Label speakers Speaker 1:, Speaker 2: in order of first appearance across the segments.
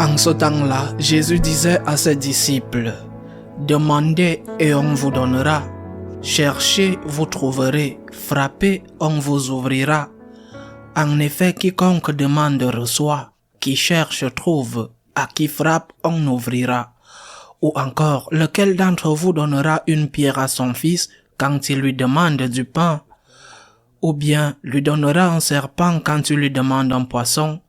Speaker 1: En ce temps-là, Jésus disait à ses disciples, « Demandez et on vous donnera, cherchez, vous trouverez, frappez, on vous ouvrira. En effet, quiconque demande reçoit, qui cherche trouve, à qui frappe on ouvrira. Ou encore, lequel d'entre vous donnera une pierre à son fils quand il lui demande du pain? Ou bien lui donnera un serpent quand il lui demande un poisson?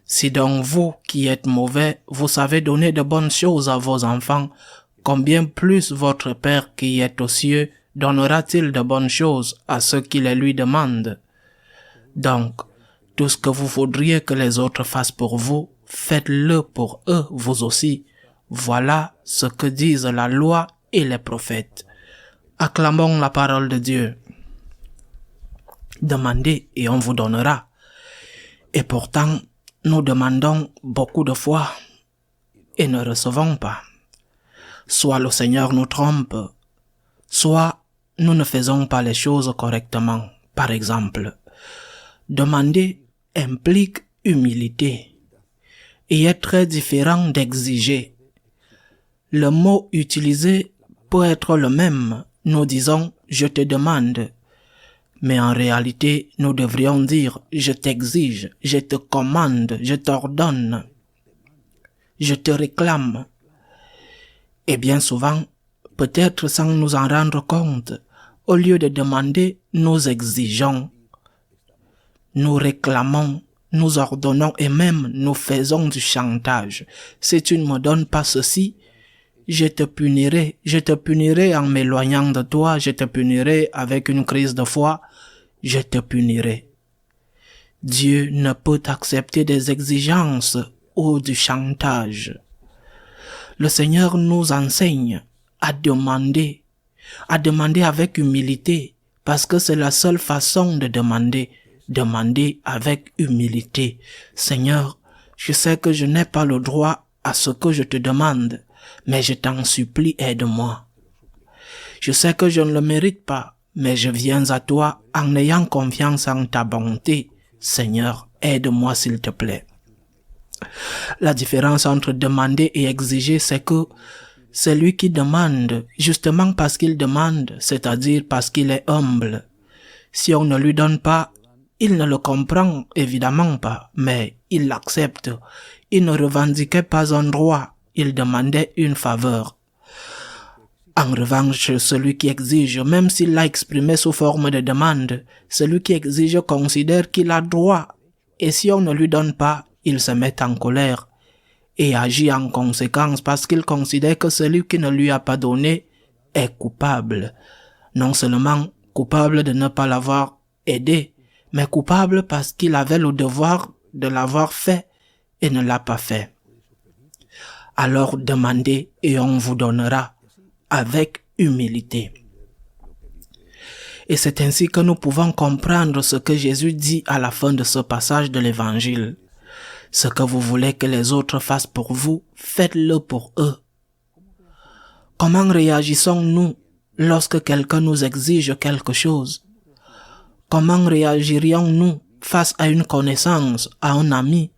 Speaker 1: Si donc vous, qui êtes mauvais, vous savez donner de bonnes choses à vos enfants, combien plus votre Père qui est aux cieux donnera-t-il de bonnes choses à ceux qui les lui demandent? Donc, tout ce que vous voudriez que les autres fassent pour vous, faites-le pour eux, vous aussi. Voilà ce que disent la loi et les prophètes. Acclamons la parole de Dieu. Demandez et on vous donnera. Et pourtant, nous demandons beaucoup de fois et ne recevons pas. Soit le Seigneur nous trompe, soit nous ne faisons pas les choses correctement. Par exemple, demander implique humilité et est très différent d'exiger. Le mot utilisé peut être le même. Nous disons « je te demande ». Mais en réalité, nous devrions dire « je t'exige, je te commande, je t'ordonne, je te réclame ». Et bien souvent, peut-être sans nous en rendre compte, au lieu de demander, nous exigeons, nous réclamons, nous ordonnons et même nous faisons du chantage. Si tu ne me donnes pas ceci, je te punirai en m'éloignant de toi, je te punirai avec une crise de foi, je te punirai. Dieu ne peut accepter des exigences ou du chantage. Le Seigneur nous enseigne à demander avec humilité, parce que c'est la seule façon de demander avec humilité. Seigneur, je sais que je n'ai pas le droit à ce que je te demande, mais je t'en supplie, aide-moi. Je sais que je ne le mérite pas, mais je viens à toi en ayant confiance en ta bonté. Seigneur, aide-moi s'il te plaît. La différence entre demander et exiger, c'est que celui qui demande, justement parce qu'il demande, c'est-à-dire parce qu'il est humble, si on ne lui donne pas, il ne le comprend évidemment pas, mais il l'accepte. Il ne revendiquait pas un droit. Il demandait une faveur. En revanche, celui qui exige, même s'il l'a exprimé sous forme de demande, celui qui exige considère qu'il a droit. Et si on ne lui donne pas, il se met en colère et agit en conséquence parce qu'il considère que celui qui ne lui a pas donné est coupable. Non seulement coupable de ne pas l'avoir aidé, mais coupable parce qu'il avait le devoir de l'avoir fait et ne l'a pas fait. Alors demandez et on vous donnera avec humilité. Et c'est ainsi que nous pouvons comprendre ce que Jésus dit à la fin de ce passage de l'Évangile. Ce que vous voulez que les autres fassent pour vous, faites-le pour eux. Comment réagissons-nous lorsque quelqu'un nous exige quelque chose? Comment réagirions-nous face à une connaissance, à un ami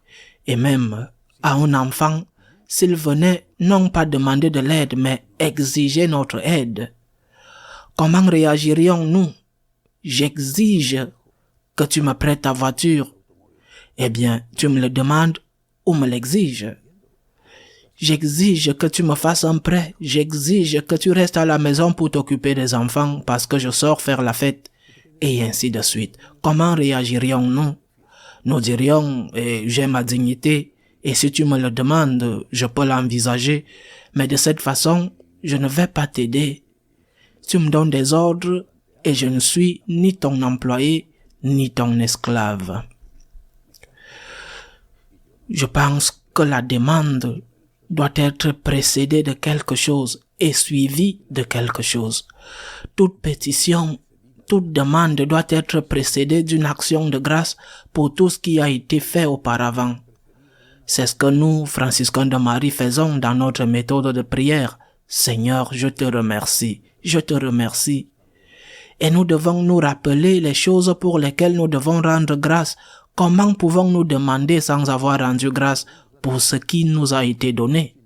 Speaker 1: et même à un enfant s'il venait non pas demander de l'aide, mais exiger notre aide? Comment réagirions-nous? J'exige que tu me prêtes ta voiture. Eh bien, tu me le demandes ou me l'exiges. J'exige que tu me fasses un prêt. J'exige que tu restes à la maison pour t'occuper des enfants parce que je sors faire la fête. Et ainsi de suite. Comment réagirions-nous? Nous dirions, j'ai ma dignité, et si tu me le demandes, je peux l'envisager, mais de cette façon, je ne vais pas t'aider. Tu me donnes des ordres, et je ne suis ni ton employé, ni ton esclave. Je pense que la demande doit être précédée de quelque chose et suivie de quelque chose. Toute pétition, toute demande doit être précédée d'une action de grâce pour tout ce qui a été fait auparavant. C'est ce que nous, franciscains de Marie, faisons dans notre méthode de prière. Seigneur, je te remercie, je te remercie. Et nous devons nous rappeler les choses pour lesquelles nous devons rendre grâce. Comment pouvons-nous demander sans avoir rendu grâce? pour ce qui nous a été donné.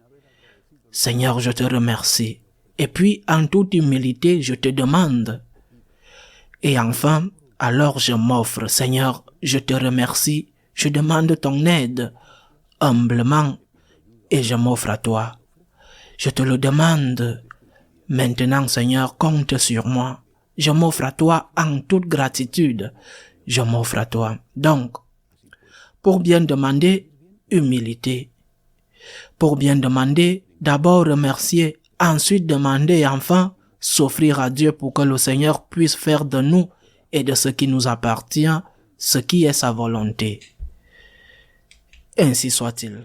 Speaker 1: Seigneur, je te remercie. Et puis, en toute humilité, je te demande. Et enfin, alors je m'offre. Seigneur, je te remercie. Je demande ton aide, humblement, et je m'offre à toi. Je te le demande. Maintenant, Seigneur, compte sur moi. Je m'offre à toi en toute gratitude. Je m'offre à toi. Donc, pour bien demander, humilité. Pour bien demander, d'abord remercier, ensuite demander et enfin s'offrir à Dieu pour que le Seigneur puisse faire de nous et de ce qui nous appartient, ce qui est sa volonté. Ainsi soit-il.